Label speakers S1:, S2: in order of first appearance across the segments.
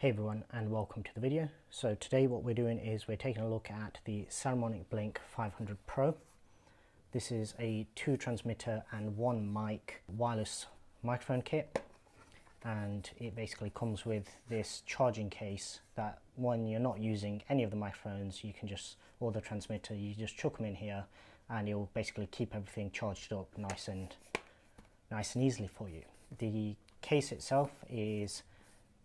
S1: Hey everyone, and welcome to the video. So today what we're doing is we're taking a look at the Saramonic Blink500 Pro. This is a 2 transmitter and 1 mic wireless microphone kit, and it basically comes with this charging case that when you're not using any of the microphones, you can just, or the transmitter, you just chuck them in here and it'll basically keep everything charged up nice and easily for you. The case itself is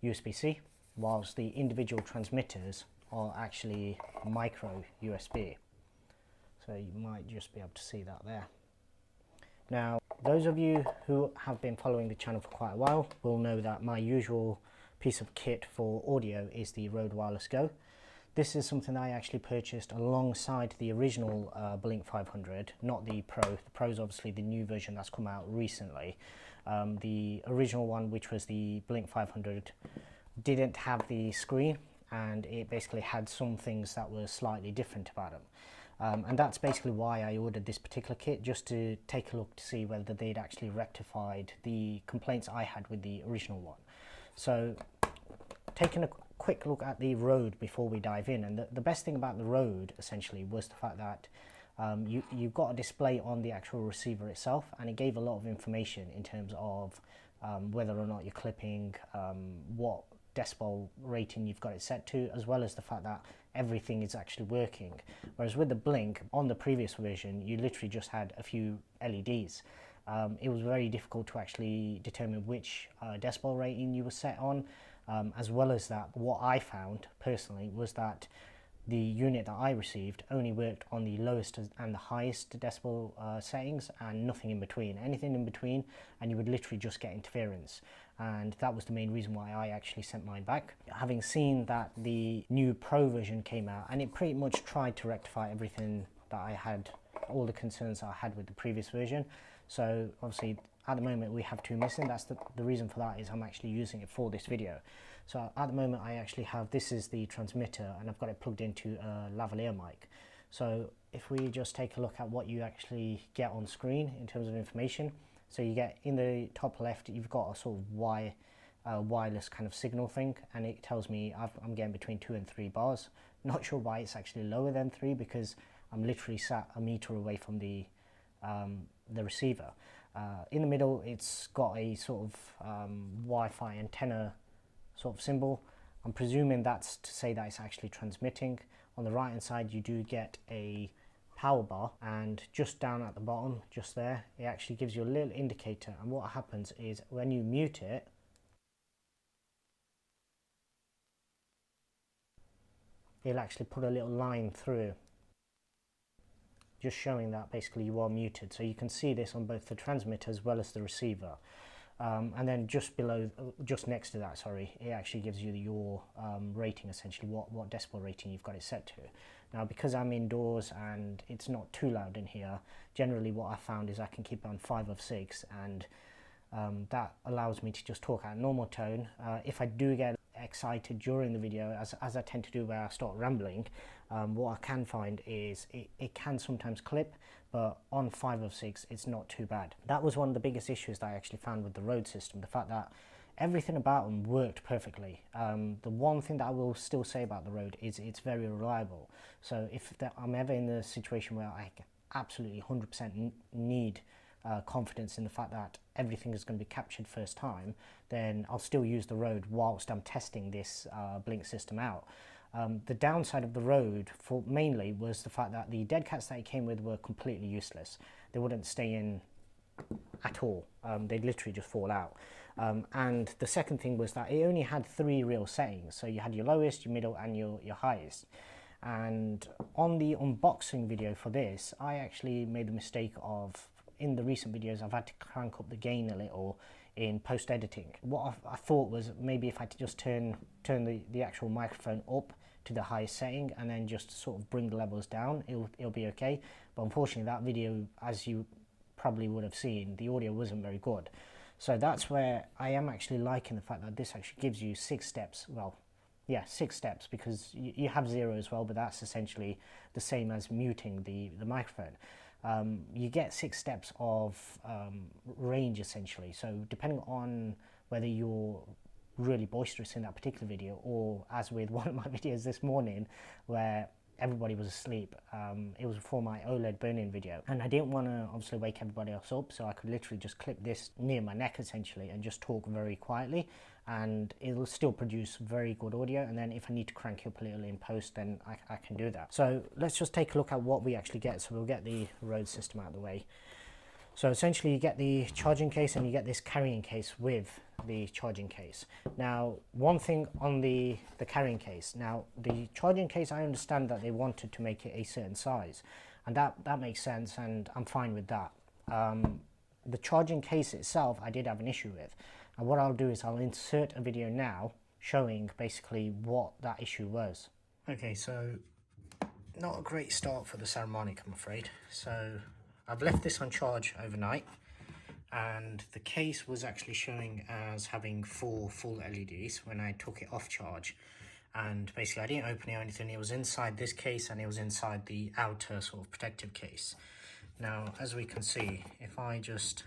S1: USB-C, whilst the individual transmitters are actually micro USB. So you might just be able to see that there. Now, those of you who have been following the channel for quite a while will know that my usual piece of kit for audio is the Rode Wireless Go. This is something I actually purchased alongside the original Blink500, not the Pro. The Pro is obviously the new version that's come out recently. The original one, which was the Blink500, didn't have the screen, and it basically had some things that were slightly different about them. And that's basically why I ordered this particular kit, just to take a look to see whether they'd actually rectified the complaints I had with the original one. So taking a quick look at the Rode before we dive in, and the best thing about the Rode essentially was the fact that you've got a display on the actual receiver itself, and it gave a lot of information in terms of whether or not you're clipping, what decibel rating you've got it set to, as well as the fact that everything is actually working. Whereas with the Blink, on the previous version, you literally just had a few LEDs. It was very difficult to actually determine which decibel rating you were set on, as well as that what I found personally was that the unit that I received only worked on the lowest and the highest decibel settings, and nothing in between. Anything in between and you would literally just get interference, and that was the main reason why I actually sent mine back. Having seen that the new Pro version came out, and it pretty much tried to rectify everything that I had, all the concerns I had with the previous version. So obviously at the moment we have 2 missing. That's the reason for that is I'm actually using it for this video. So at the moment I actually have, this is the transmitter, and I've got it plugged into a lavalier mic. So if we just take a look at what you actually get on screen in terms of information, so you get in the top left, you've got a sort of wireless kind of signal thing, and it tells me I'm getting between 2 and 3 bars. Not sure why it's actually lower than 3, because I'm literally sat a meter away from the receiver. In the middle, it's got a sort of Wi-Fi antenna sort of symbol. I'm presuming that's to say that it's actually transmitting. On the right hand side, you do get a power bar, and just down at the bottom, just there, it actually gives you a little indicator. And what happens is when you mute it, it'll actually put a little line through, just showing that basically you are muted. So you can see this on both the transmitter as well as the receiver. And then just below, just next to that, sorry, it actually gives you your rating, essentially what decibel rating you've got it set to. Now, because I'm indoors and it's not too loud in here, generally what I found is I can keep it on 5 of 6, and that allows me to just talk at a normal tone. If I do get excited during the video, as I tend to do where I start rambling, what I can find is it can sometimes clip, but on 5 of 6 it's not too bad. That was one of the biggest issues that I actually found with the Rode system, the fact that everything about them worked perfectly. The one thing that I will still say about the Rode is it's very reliable. So if I'm ever in the situation where I absolutely 100% need confidence in the fact that everything is going to be captured first time, then I'll still use the Rode whilst I'm testing this Blink system out. The downside of the Rode mainly was the fact that the dead cats that it came with were completely useless. They wouldn't stay in at all. They'd literally just fall out. And the second thing was that it only had 3 real settings. So you had your lowest, your middle, and your highest. And on the unboxing video for this, I actually made the mistake of, in the recent videos, I've had to crank up the gain a little in post-editing. What I thought was maybe if I had to just turn the actual microphone up to the highest setting and then just sort of bring the levels down, it'll be okay. But unfortunately that video, as you probably would have seen, the audio wasn't very good. So that's where I am actually liking the fact that this actually gives you 6 steps. Well, yeah, 6 steps, because you have 0 as well, but that's essentially the same as muting the microphone. You get 6 steps of range essentially. So depending on whether you're really boisterous in that particular video, or as with one of my videos this morning where everybody was asleep. It was for my OLED burn-in video, and I didn't want to obviously wake everybody else up, so I could literally just clip this near my neck essentially and just talk very quietly, and it'll still produce very good audio. And then if I need to crank it up a little in post, then I can do that. So let's just take a look at what we actually get. So we'll get the Rode system out of the way. So essentially you get the charging case and you get this carrying case with the charging case. Now, one thing on the carrying case, now the charging case, I understand that they wanted to make it a certain size, and that makes sense, and I'm fine with that. The charging case itself, I did have an issue with, and what I'll do is I'll insert a video now showing basically what that issue was. Okay, so not a great start for the Saramonic, I'm afraid. So I've left this on charge overnight, and the case was actually showing as having 4 full LEDs when I took it off charge. And basically I didn't open it or anything. It was inside this case and it was inside the outer sort of protective case. Now, as we can see, if I just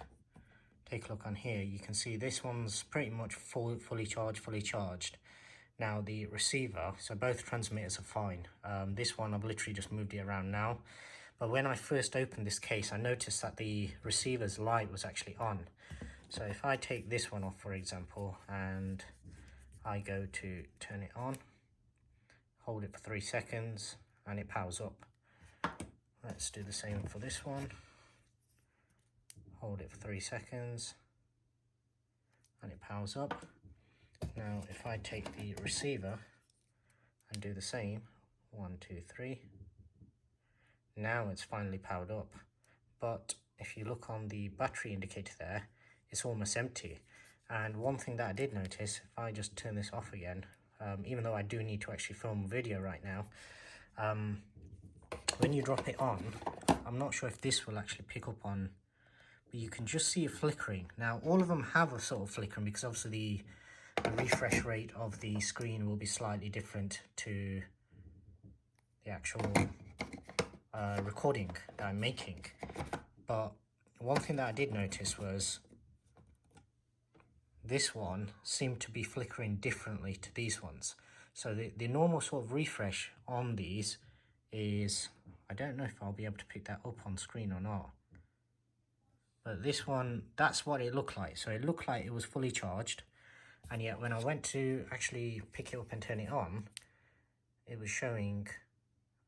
S1: take a look on here, you can see this one's pretty much fully charged. Now the receiver, so both transmitters are fine. This one I've literally just moved it around now. But when I first opened this case, I noticed that the receiver's light was actually on. So if I take this one off, for example, and I go to turn it on, hold it for 3 seconds, and it powers up. Let's do the same for this one. Hold it for 3 seconds, and it powers up. Now, if I take the receiver and do the same, 1, 2, 3, now it's finally powered up. But if you look on the battery indicator there, it's almost empty. And one thing that I did notice, if I just turn this off again, even though I do need to actually film a video right now, when you drop it on, I'm not sure if this will actually pick up on, but you can just see it flickering. Now, all of them have a sort of flickering because obviously the refresh rate of the screen will be slightly different to the actual recording that I'm making. But one thing that I did notice was this one seemed to be flickering differently to these ones. So the normal sort of refresh on these is, I don't know if I'll be able to pick that up on screen or not, but this one, that's what it looked like. So it looked like it was fully charged, and yet when I went to actually pick it up and turn it on, it was showing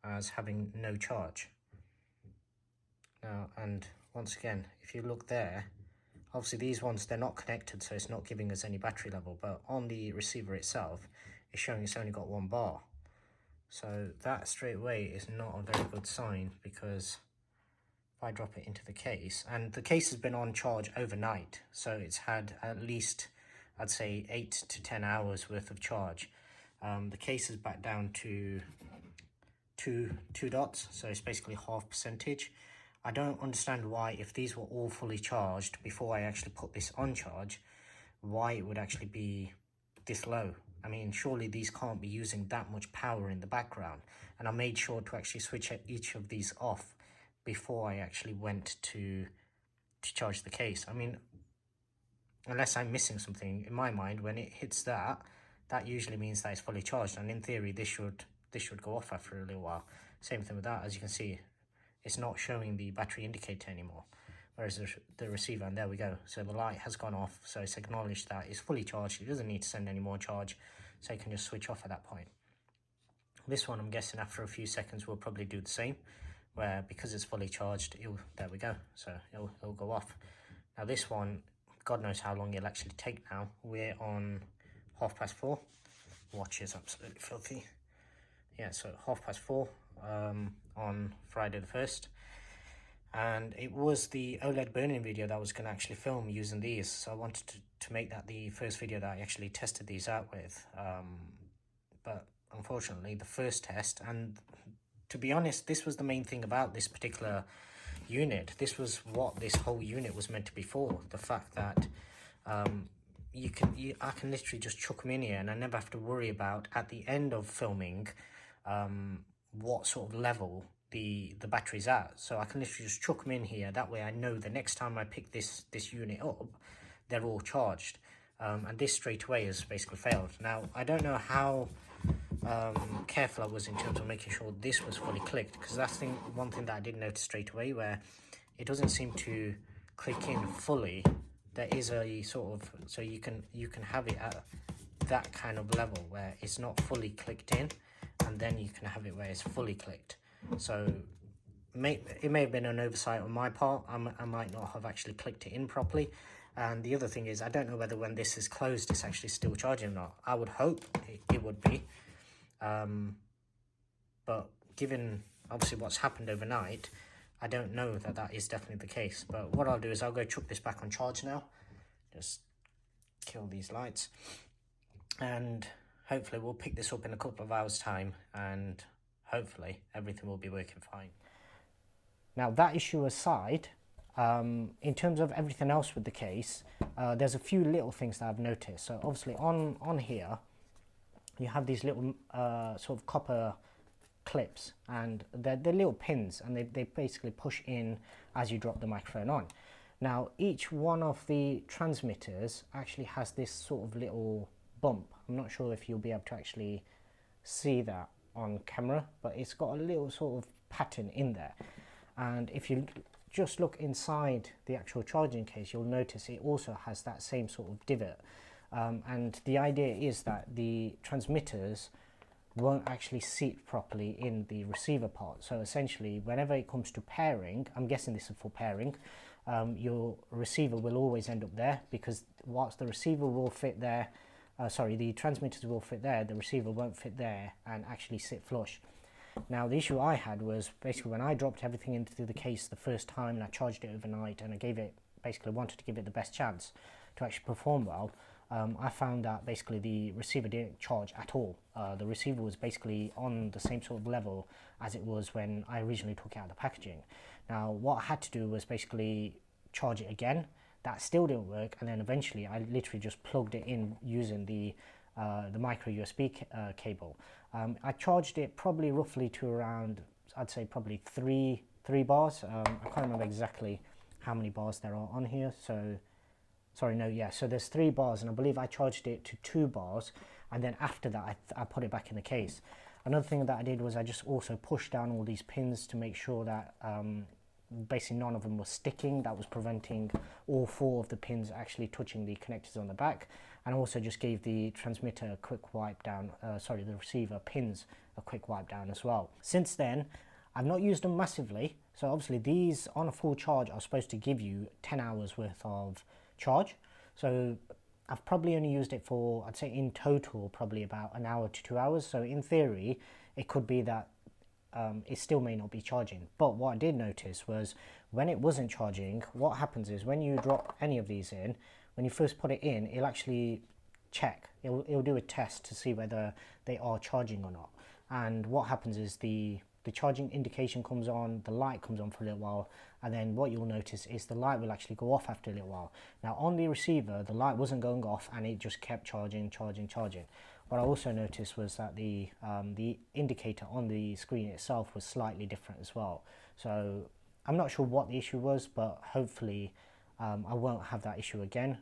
S1: as having no charge. Now, and once again, if you look there, obviously these ones, they're not connected, so it's not giving us any battery level, but on the receiver itself, it's showing it's only got 1 bar. So that straight away is not a very good sign, because if I drop it into the case, and the case has been on charge overnight, so it's had at least, I'd say 8 to 10 hours worth of charge. The case is back down to two dots, so it's basically half percentage. I don't understand why, if these were all fully charged before I actually put this on charge, why it would actually be this low. I mean, surely these can't be using that much power in the background. And I made sure to actually switch each of these off before I actually went to charge the case. I mean, unless I'm missing something, in my mind, when it hits that, that usually means that it's fully charged. And in theory, this should go off after a little while. Same thing with that, as you can see, it's not showing the battery indicator anymore, whereas the receiver, and there we go. So the light has gone off, so it's acknowledged that it's fully charged. It doesn't need to send any more charge, so it can just switch off at that point. This one, I'm guessing after a few seconds will probably do the same, where because it's fully charged, there we go, so it'll go off. Now this one, God knows how long it'll actually take now. We're on 4:30. Watch is absolutely filthy. Yeah, so 4:30 on Friday the 1st. And it was the OLED burn-in video that I was going to actually film using these. So I wanted to make that the first video that I actually tested these out with. But unfortunately, the first test, and to be honest, this was the main thing about this particular unit. This was what this whole unit was meant to be for. The fact that I can literally just chuck them in here and I never have to worry about, at the end of filming, what sort of level the battery's at. So I can literally just chuck them in here. That way I know the next time I pick this unit up, they're all charged. and this straight away has basically failed. Now I don't know how careful I was in terms of making sure this was fully clicked, because that's one thing that I did notice straight away, where it doesn't seem to click in fully. There is a sort of, so you can have it at that kind of level where it's not fully clicked in, and then you can have it where it's fully clicked. So it may have been an oversight on my part. I might not have actually clicked it in properly. And the other thing is, I don't know whether when this is closed it's actually still charging or not. I would hope it would be, but given obviously what's happened overnight, I don't know that that is definitely the case. But what I'll do is I'll go chuck this back on charge now, just kill these lights, and hopefully we'll pick this up in a couple of hours time, and hopefully everything will be working fine. Now that issue aside, in terms of everything else with the case, there's a few little things that I've noticed. So obviously on here you have these little sort of copper clips, and they're little pins, and they basically push in as you drop the microphone on. Now each one of the transmitters actually has this sort of little bump. I'm not sure if you'll be able to actually see that on camera, but it's got a little sort of pattern in there. And if you just look inside the actual charging case, you'll notice it also has that same sort of divot. And the idea is that the transmitters won't actually seat properly in the receiver part. So essentially, whenever it comes to pairing, I'm guessing this is for pairing, your receiver will always end up there, because whilst the receiver will fit there, the transmitters will fit there, the receiver won't fit there and actually sit flush. Now the issue I had was basically when I dropped everything into the case the first time and I charged it overnight, and I wanted to give it the best chance to actually perform well, I found that basically the receiver didn't charge at all. The receiver was basically on the same sort of level as it was when I originally took it out of the packaging. Now what I had to do was basically charge it again. That still didn't work, and then eventually I literally just plugged it in using the micro USB cable. I charged it probably roughly to around, I'd say probably three bars. I can't remember exactly how many bars there are on here. So there's 3 bars, and I believe I charged it to 2 bars, and then after that I put it back in the case. Another thing that I did was I just also pushed down all these pins to make sure that basically none of them was sticking. That was preventing all 4 of the pins actually touching the connectors on the back, and also just gave the transmitter a quick wipe down, the receiver pins a quick wipe down as well. Since then I've not used them massively, so obviously these on a full charge are supposed to give you 10 hours worth of charge, so I've probably only used it for, I'd say in total probably about an hour to 2 hours. So in theory it could be that it still may not be charging. But what I did notice was when it wasn't charging, what happens is when you drop any of these in, when you first put it in, it'll actually check, it'll do a test to see whether they are charging or not. And what happens is the charging indication comes on, the light comes on for a little while, and then what you'll notice is the light will actually go off after a little while. Now on the receiver the light wasn't going off, and it just kept charging. What I also noticed was that the indicator on the screen itself was slightly different as well. So I'm not sure what the issue was, but hopefully I won't have that issue again.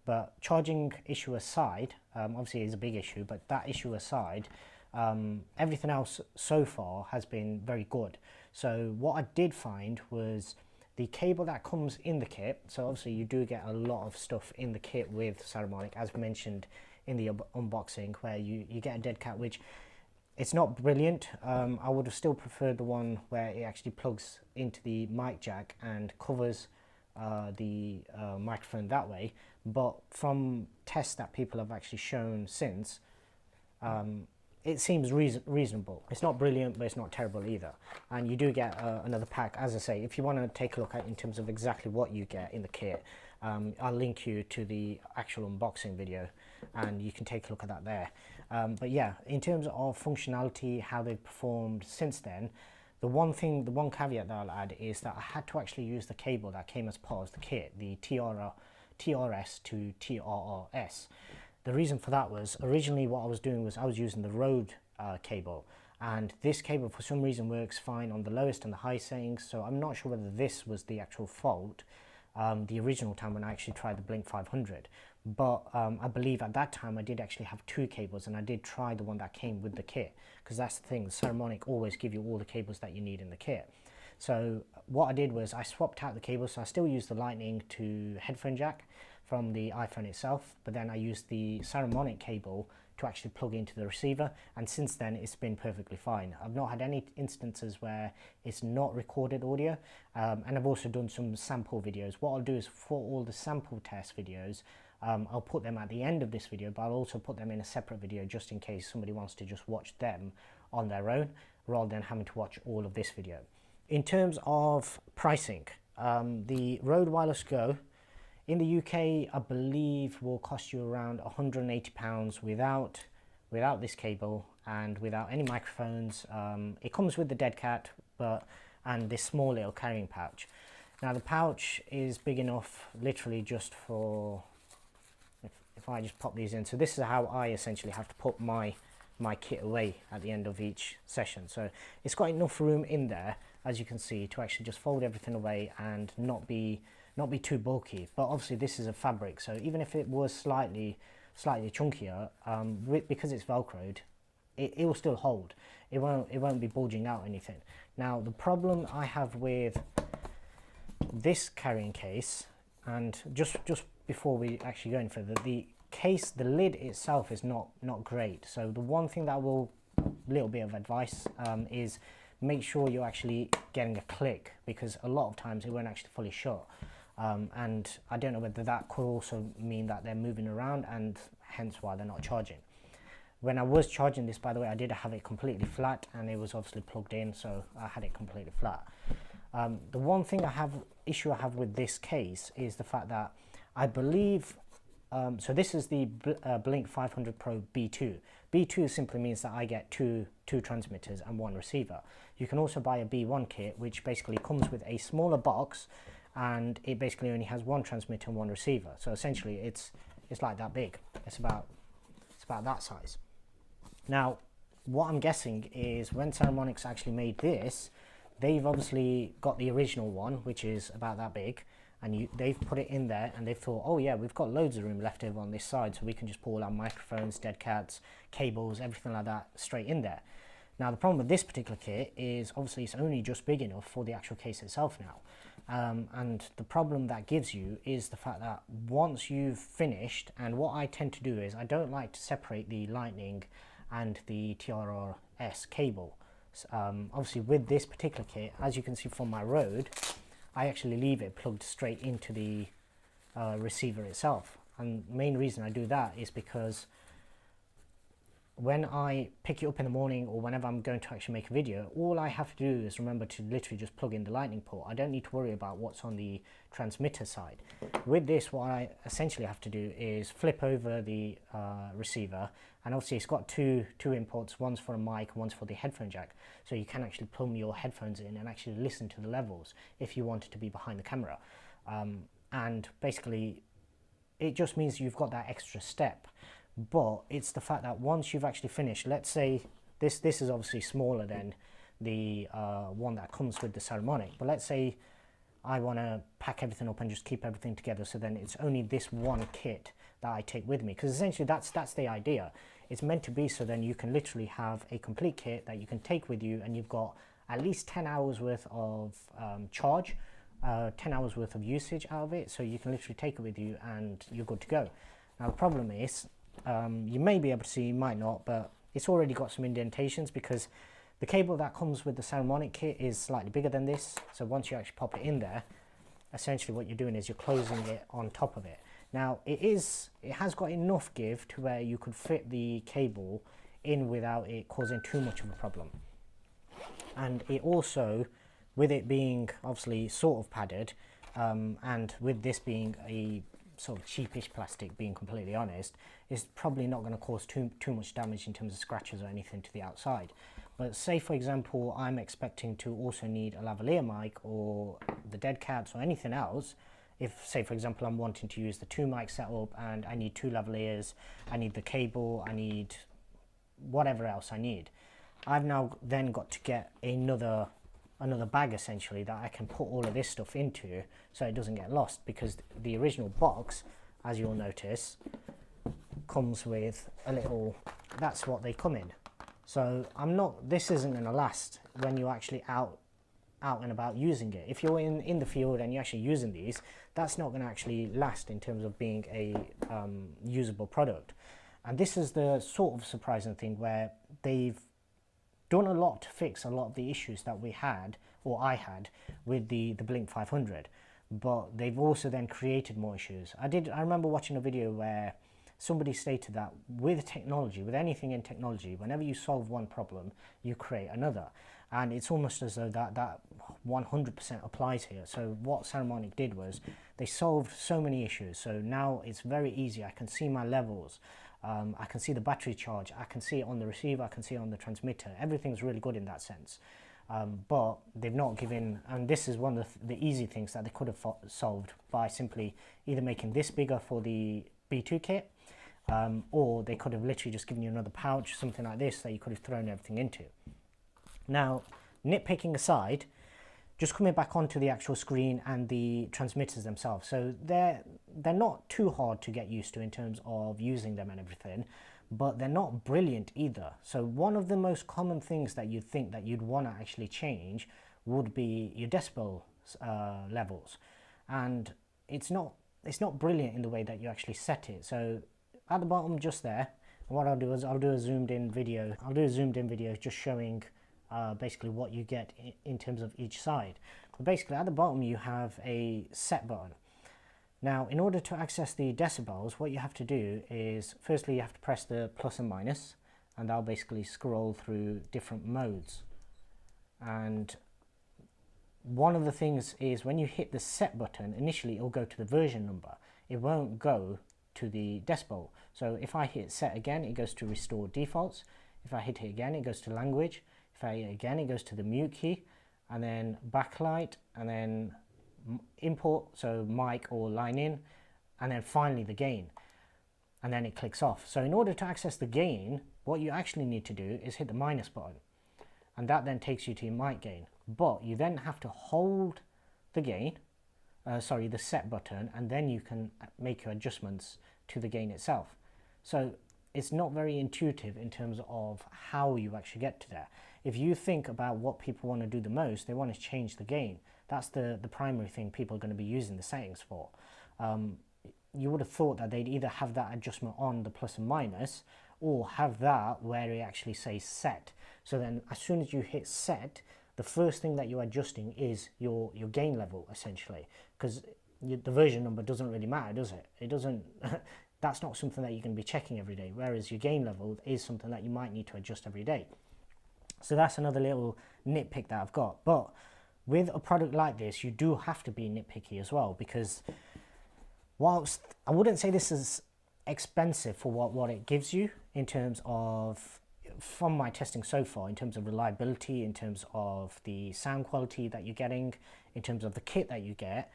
S1: But charging issue aside, obviously it's a big issue, but that issue aside, everything else so far has been very good. So what I did find was the cable that comes in the kit. So obviously you do get a lot of stuff in the kit with Saramonic, as mentioned in the unboxing, where you get a dead cat, which it's not brilliant. I would have still preferred the one where it actually plugs into the mic jack and covers the microphone that way. But from tests that people have actually shown since, it seems reasonable. It's not brilliant, but it's not terrible either. And you do get another pack, as I say. If you want to take a look at in terms of exactly what you get in the kit, I'll link you to the actual unboxing video and you can take a look at that there. But yeah, in terms of functionality, how they've performed since then, the one caveat that I'll add is that I had to actually use the cable that came as part of the kit, the TRS to TRRS. The reason for that was originally what I was doing was I was using the Rode cable, and this cable for some reason works fine on the lowest and the high settings, so I'm not sure whether this was the actual fault. the original time when I actually tried the Blink 500. But I believe at that time I did actually have two cables, and I did try the one that came with the kit, because that's the thing, Saramonic always give you all the cables that you need in the kit. So what I did was I swapped out the cables, so I still use the lightning to headphone jack from the iPhone itself, but then I used the Saramonic cable to actually plug into the receiver, and since then it's been perfectly fine. I've not had any instances where it's not recorded audio, and I've also done some sample videos. What I'll do is for all the sample test videos, I'll put them at the end of this video, but I'll also put them in a separate video just in case somebody wants to just watch them on their own rather than having to watch all of this video. In terms of pricing, the Rode Wireless Go in the UK, I believe, will cost you around £180 without this cable and without any microphones. It comes with the dead cat, and this small little carrying pouch. Now the pouch is big enough literally just for, if I just pop these in, so this is how I essentially have to put my kit away at the end of each session. So it's got enough room in there, as you can see, to actually just fold everything away and not be too bulky. But obviously this is a fabric, so even if it was slightly chunkier, because it's velcroed, it will still hold. It won't be bulging out or anything. Now the problem I have with this carrying case, and just before we actually go any further, the case, the lid itself is not great. So the one thing that little bit of advice is make sure you're actually getting a click, because a lot of times it won't actually fully shut. And I don't know whether that could also mean that they're moving around and hence why they're not charging. When I was charging this, by the way, I did have it completely flat, and it was obviously plugged in, so I had it completely flat. The one thing issue I have with this case is the fact that I believe, so this is the Blink500 Pro B2. B2 simply means that I get two transmitters and one receiver. You can also buy a B1 kit, which basically comes with a smaller box, and it basically only has one transmitter and one receiver. So essentially it's like that big. It's about that size. Now what I'm guessing is when Saramonic actually made this, they've obviously got the original one, which is about that big, and they've put it in there, and they've thought, oh yeah, we've got loads of room left over on this side, so we can just put all our microphones, dead cats, cables, everything like that straight in there. Now the problem with this particular kit is obviously it's only just big enough for the actual case itself now. And the problem that gives you is the fact that once you've finished, and what I tend to do is I don't like to separate the lightning and the TRRS cable. Obviously with this particular kit, as you can see from my Rode, I actually leave it plugged straight into the receiver itself. And the main reason I do that is because when I pick it up in the morning or whenever I'm going to actually make a video, all I have to do is remember to literally just plug in the lightning port. I don't need to worry about what's on the transmitter side. With this, what I essentially have to do is flip over the receiver, and obviously it's got two inputs, one's for a mic, one's for the headphone jack, so you can actually plug your headphones in and actually listen to the levels if you wanted to be behind the camera. And basically it just means you've got that extra step. But it's the fact that once you've actually finished, let's say this is obviously smaller than the one that comes with the Saramonic, but let's say I want to pack everything up and just keep everything together, so then it's only this one kit that I take with me, because essentially that's the idea. It's meant to be so then you can literally have a complete kit that you can take with you, and you've got at least 10 hours worth of charge, 10 hours worth of usage out of it, so you can literally take it with you and you're good to go. Now the problem is, you may be able to see, you might not, but it's already got some indentations because the cable that comes with the Saramonic kit is slightly bigger than this. So once you actually pop it in there, essentially what you're doing is you're closing it on top of it. Now it has got enough give to where you could fit the cable in without it causing too much of a problem. And it also, with it being obviously sort of padded, and with this being a sort of cheapish plastic, being completely honest, is probably not going to cause too much damage in terms of scratches or anything to the outside. But say for example I'm expecting to also need a lavalier mic or the dead cats or anything else. If say for example I'm wanting to use the 2 mic setup and I need 2 lavaliers, I need the cable, I need whatever else I need, I've now then got to get another another bag essentially that I can put all of this stuff into so it doesn't get lost, because the original box, as you'll notice, comes with a little, that's what they come in. So this isn't going to last when you're actually out and about using it. If you're in the field and you're actually using these, that's not going to actually last in terms of being a usable product. And this is the sort of surprising thing, where they've done a lot to fix a lot of the issues that we had, or I had, with the Blink500, but they've also then created more issues. I remember watching a video where somebody stated that with technology, with anything in technology, whenever you solve one problem, you create another. And it's almost as though that 100% applies here. So what Saramonic did was they solved so many issues. So now it's very easy. I can see my levels. I can see the battery charge. I can see it on the receiver. I can see it on the transmitter. Everything's really good in that sense. But they've not given, and this is one of the easy things that they could have solved by simply either making this bigger for the B2 kit, or they could have literally just given you another pouch, something like this, that you could have thrown everything into. Now, nitpicking aside, just coming back onto the actual screen and the transmitters themselves. So they're not too hard to get used to in terms of using them and everything, but they're not brilliant either. So one of the most common things that you'd think that you'd want to actually change would be your decibel levels. And it's not brilliant in the way that you actually set it. So at the bottom just there, what I'll do is I'll do a zoomed in video just showing basically what you get in terms of each side. But basically at the bottom you have a set button. Now in order to access the decibels, what you have to do is firstly you have to press the plus and minus, and that'll basically scroll through different modes. And one of the things is when you hit the set button, initially it'll go to the version number. It won't go to the decibel. So if I hit set again, it goes to restore defaults. If I hit it again, it goes to language. If I hit it again, it goes to the mute key, and then backlight, and then import, so mic or line in, and then finally the gain, and then it clicks off. So in order to access the gain, what you actually need to do is hit the minus button, and that then takes you to your mic gain. But you then have to hold the gain, the set button, and then you can make your adjustments to the gain itself. So it's not very intuitive in terms of how you actually get to there. If you think about what people want to do the most, they want to change the gain. That's the primary thing people are going to be using the settings for. You would have thought that they'd either have that adjustment on the plus and minus, or have that where it actually says set. So then as soon as you hit set, the first thing that you're adjusting is your gain level essentially, because the version number doesn't really matter, does it? It doesn't. That's not something that you can be checking every day, whereas your gain level is something that you might need to adjust every day. So that's another little nitpick that I've got. But with a product like this, you do have to be nitpicky as well, because whilst I wouldn't say this is expensive for what it gives you in terms of, from my testing so far, in terms of reliability, in terms of the sound quality that you're getting, in terms of the kit that you get,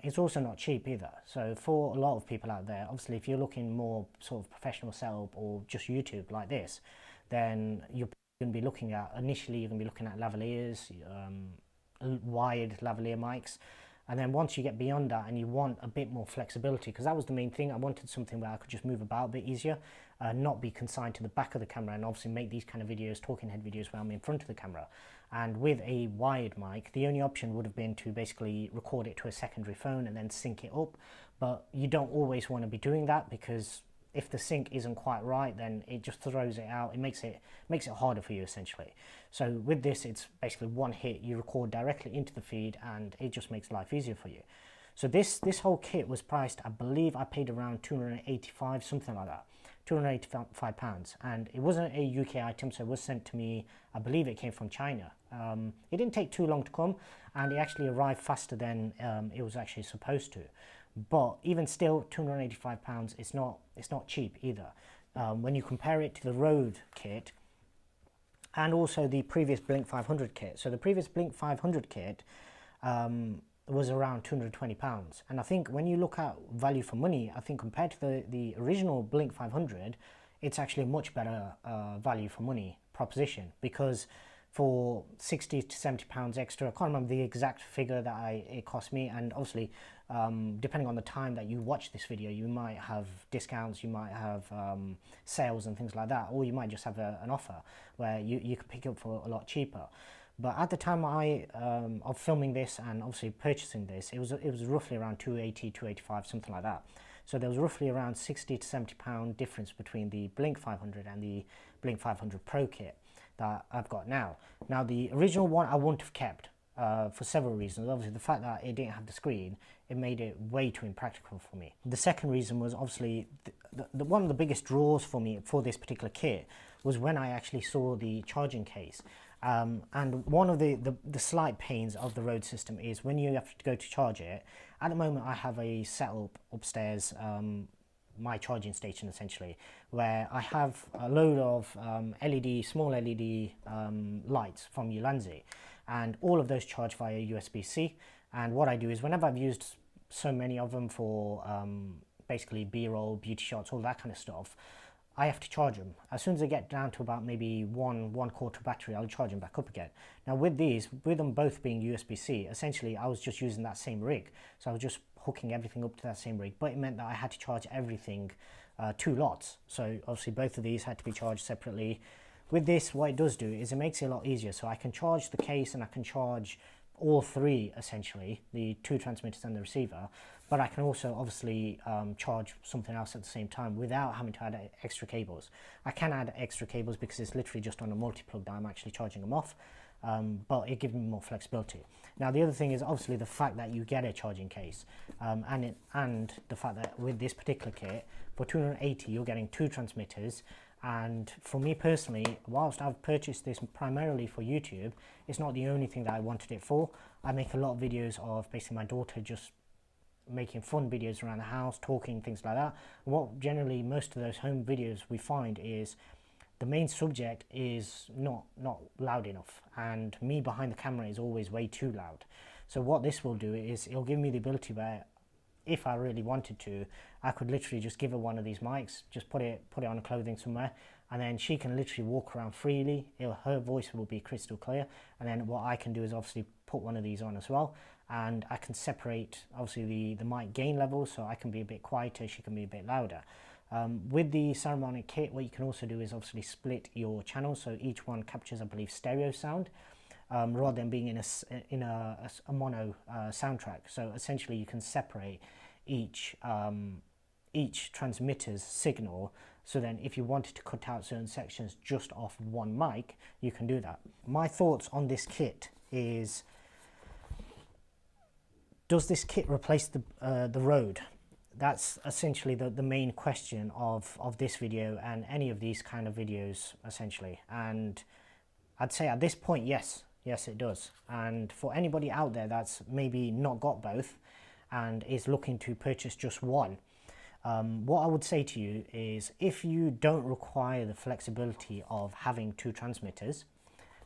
S1: it's also not cheap either. So for a lot of people out there, obviously if you're looking more sort of professional setup or just YouTube like this, then you're going to be looking at, initially you're going to be looking at lavaliers, wired lavalier mics, and then once you get beyond that and you want a bit more flexibility, because that was the main thing, I wanted something where I could just move about a bit easier, not be consigned to the back of the camera, and obviously make these kind of videos, talking head videos, where I'm in front of the camera. And with a wired mic, the only option would have been to basically record it to a secondary phone and then sync it up, but you don't always want to be doing that, because if the sync isn't quite right, then it just throws it out. It makes it harder for you essentially. So with this, it's basically one hit, you record directly into the feed, and it just makes life easier for you. So this whole kit was priced, I believe I paid around 285, something like that, £285, and it wasn't a UK item, so it was sent to me, I believe it came from China. It didn't take too long to come, and it actually arrived faster than it was actually supposed to. But even still, £285, it's not cheap either. When you compare it to the Rode kit and also the previous Blink500 kit. So the previous Blink500 kit was around £220, and I think when you look at value for money, I think compared to the original Blink500, it's actually a much better value for money proposition, because for 60 to 70 pounds extra. I can't remember the exact figure that it cost me, and obviously depending on the time that you watch this video, you might have discounts, you might have sales and things like that, or you might just have an offer where you can pick it up for a lot cheaper. But at the time of filming this and obviously purchasing this, it was roughly around 280, 285, something like that. So there was roughly around 60 to 70 pound difference between the Blink500 and the Blink500 Pro kit that I've got now. Now the original one I wouldn't have kept for several reasons. Obviously the fact that it didn't have the screen, it made it way too impractical for me. The second reason was obviously one of the biggest draws for me for this particular kit was when I actually saw the charging case. And one of the slight pains of the Rode system is when you have to go to charge it. At the moment I have a setup upstairs, my charging station essentially, where I have a load of small LED lights from Ulanzi, and all of those charge via USB-C. And what I do is whenever I've used so many of them for basically B-roll, beauty shots, all that kind of stuff, I have to charge them. As soon as I get down to about maybe one quarter battery, I'll charge them back up again. Now with them both being USB-C, essentially I was just using that same rig. So I was just hooking everything up to that same rig, but it meant that I had to charge everything 2 lots. So obviously both of these had to be charged separately. With this, what it does do is it makes it a lot easier. So I can charge the case and I can charge all 3 essentially, the 2 transmitters and the receiver, but I can also obviously charge something else at the same time without having to add extra cables. I can add extra cables because it's literally just on a multi-plug that I'm actually charging them off, but it gives me more flexibility. Now the other thing is obviously the fact that you get a charging case, and the fact that with this particular kit, for 280 you're getting 2 transmitters. And for me personally, whilst I've purchased this primarily for YouTube, it's not the only thing that I wanted it for. I make a lot of videos of basically my daughter just making fun videos around the house, talking, things like that. What generally most of those home videos we find is the main subject is not loud enough, and me behind the camera is always way too loud. So what this will do is it'll give me the ability where if I really wanted to, I could literally just give her one of these mics, just put it on her clothing somewhere, and then she can literally walk around freely. Her voice will be crystal clear, and then what I can do is obviously put one of these on as well, and I can separate obviously the mic gain levels, so I can be a bit quieter, she can be a bit louder. With the Saramonic kit, what you can also do is obviously split your channels, so each one captures, I believe, stereo sound, rather than being in a mono soundtrack. So essentially you can separate each transmitter's signal, so then if you wanted to cut out certain sections just off one mic, you can do that. My thoughts on this kit is, does this kit replace the Rode? That's essentially the main question of this video and any of these kind of videos essentially. And I'd say at this point, yes it does. And for anybody out there that's maybe not got both and is looking to purchase just one, what I would say to you is, if you don't require the flexibility of having 2 transmitters,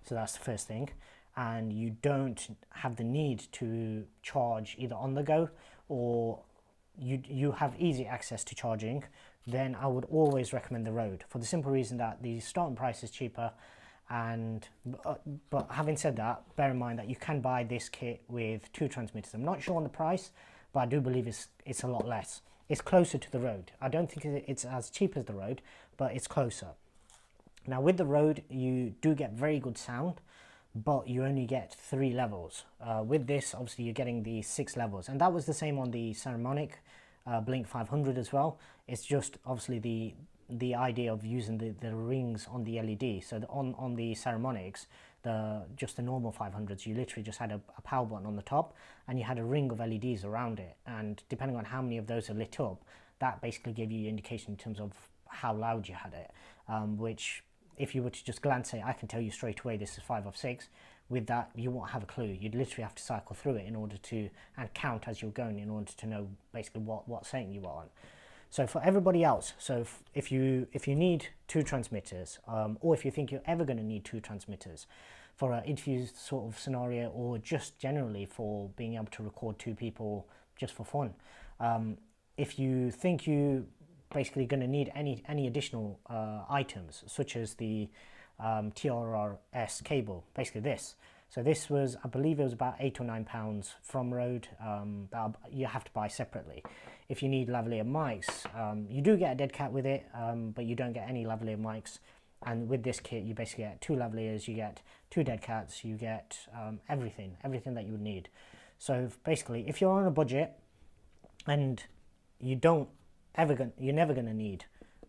S1: so that's the first thing, and you don't have the need to charge either on the go or you have easy access to charging, then I would always recommend the Rode, for the simple reason that the starting price is cheaper. And but having said that, bear in mind that you can buy this kit with 2 transmitters. I'm not sure on the price, but I do believe it's a lot less. It's closer to the Rode. I don't think it's as cheap as the Rode, but it's closer. Now with the Rode, you do get very good sound, but you only get 3 levels. With this, obviously you're getting the 6 levels, and that was the same on the Saramonic Blink500 as well. It's just obviously the idea of using the rings on the LED. So on the Saramonics, just the normal 500s, you literally just had a power button on the top and you had a ring of LEDs around it, and depending on how many of those are lit up, that basically gave you indication in terms of how loud you had it, which if you were to just glance at it, I can tell you straight away this is 5 of 6. With that, you won't have a clue. You'd literally have to cycle through it in order to, and count as you're going, in order to know basically what setting you are on. So for everybody else, so if you need 2 transmitters, or if you think you're ever going to need 2 transmitters for an interview sort of scenario, or just generally for being able to record 2 people just for fun, if you think you basically going to need any additional items, such as the TRRS cable, basically this. So this was, I believe it was about £8 or £9 from Rode, that you have to buy separately. If you need lavalier mics, you do get a dead cat with it, but you don't get any lavalier mics. And with this kit, you basically get 2 lavaliers, you get 2 dead cats, you get everything that you would need. So basically, if you're on a budget and you're never going to need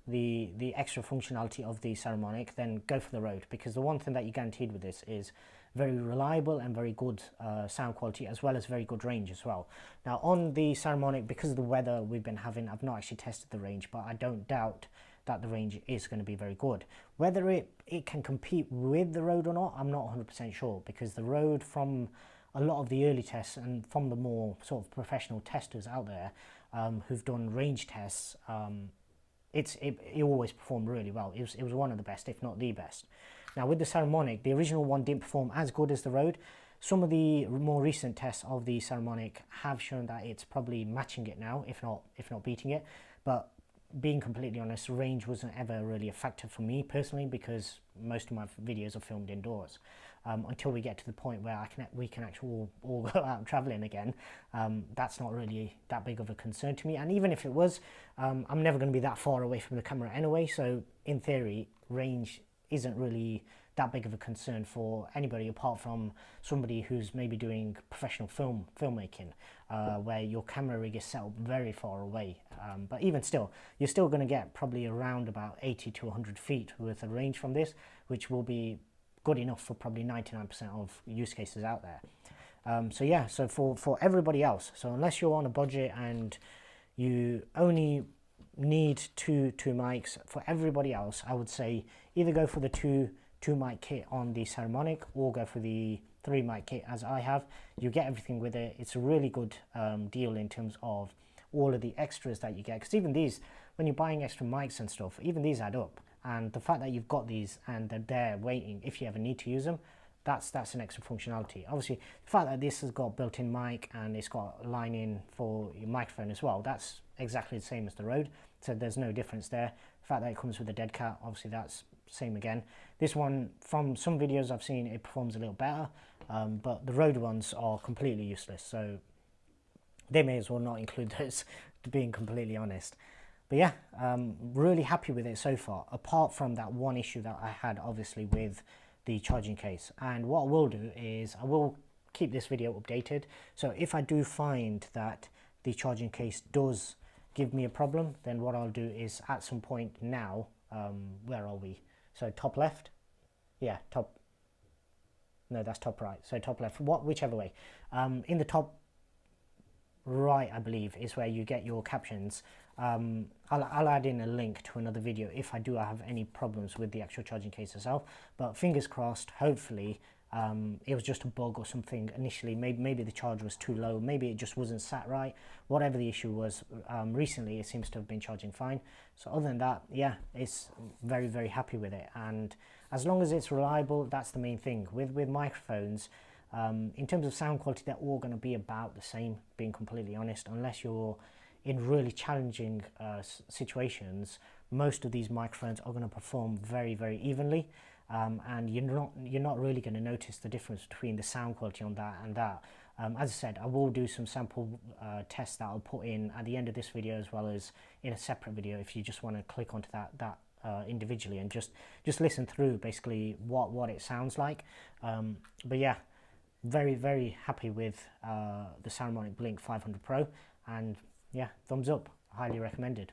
S1: the extra functionality of the Saramonic, then go for the Rode, because the one thing that you're guaranteed with this is very reliable and very good sound quality, as well as very good range as well. Now on the Saramonic, because of the weather we've been having, I've not actually tested the range, but I don't doubt that the range is going to be very good. Whether it can compete with the Rode or not, I'm not 100% sure, because the Rode, from a lot of the early tests and from the more sort of professional testers out there who've done range tests, it always performed really well. It was one of the best, if not the best. Now with the Saramonic, the original one didn't perform as good as the Rode. Some of the more recent tests of the Saramonic have shown that it's probably matching it now, if not beating it. But being completely honest, range wasn't ever really a factor for me personally, because most of my videos are filmed indoors. Until we get to the point where we can actually all go out traveling again, that's not really that big of a concern to me. And even if it was, I'm never going to be that far away from the camera anyway, so in theory range isn't really that big of a concern for anybody, apart from somebody who's maybe doing professional filmmaking, where your camera rig is set up very far away. But even still, you're still going to get probably around about 80 to 100 feet worth of range from this, which will be good enough for probably 99% of use cases out there. So yeah, so for everybody else, so unless you're on a budget and you only need two mics, for everybody else, I would say either go for the two mic kit on the Saramonic, or go for the 3 mic kit as I have. You get everything with it. It's a really good deal in terms of all of the extras that you get, because even these, when you're buying extra mics and stuff, even these add up. And the fact that you've got these and they're there waiting if you ever need to use them, that's an extra functionality. Obviously, the fact that this has got built-in mic and it's got a line in for your microphone as well, that's exactly the same as the Rode, so there's no difference there. The fact that it comes with a dead cat, obviously that's same again. This one, from some videos I've seen, it performs a little better, but the Rode ones are completely useless, so they may as well not include those, to being completely honest. But yeah, really happy with it so far, apart from that one issue that I had obviously with the charging case. And what I will do is I will keep this video updated, so if I do find that the charging case does give me a problem, then what I'll do is at some point now, where are we? So top left, yeah, top, no, that's top right, so top left, whichever way. In the top right, I believe, is where you get your captions. I'll add in a link to another video if I do have any problems with the actual charging case itself, but fingers crossed, hopefully it was just a bug or something initially. Maybe the charge was too low, maybe it just wasn't sat right, whatever the issue was. Recently it seems to have been charging fine. So other than that, yeah, it's very, very happy with it, and as long as it's reliable, that's the main thing. With microphones, in terms of sound quality, they're all going to be about the same, being completely honest, unless you're in really challenging situations. Most of these microphones are going to perform very, very evenly, and you're not really going to notice the difference between the sound quality on that and that. As I said, I will do some sample tests that I'll put in at the end of this video, as well as in a separate video if you just want to click onto that individually and just listen through basically what it sounds like. But yeah, very, very happy with the Saramonic Blink 500 Pro, and yeah, thumbs up, highly recommended.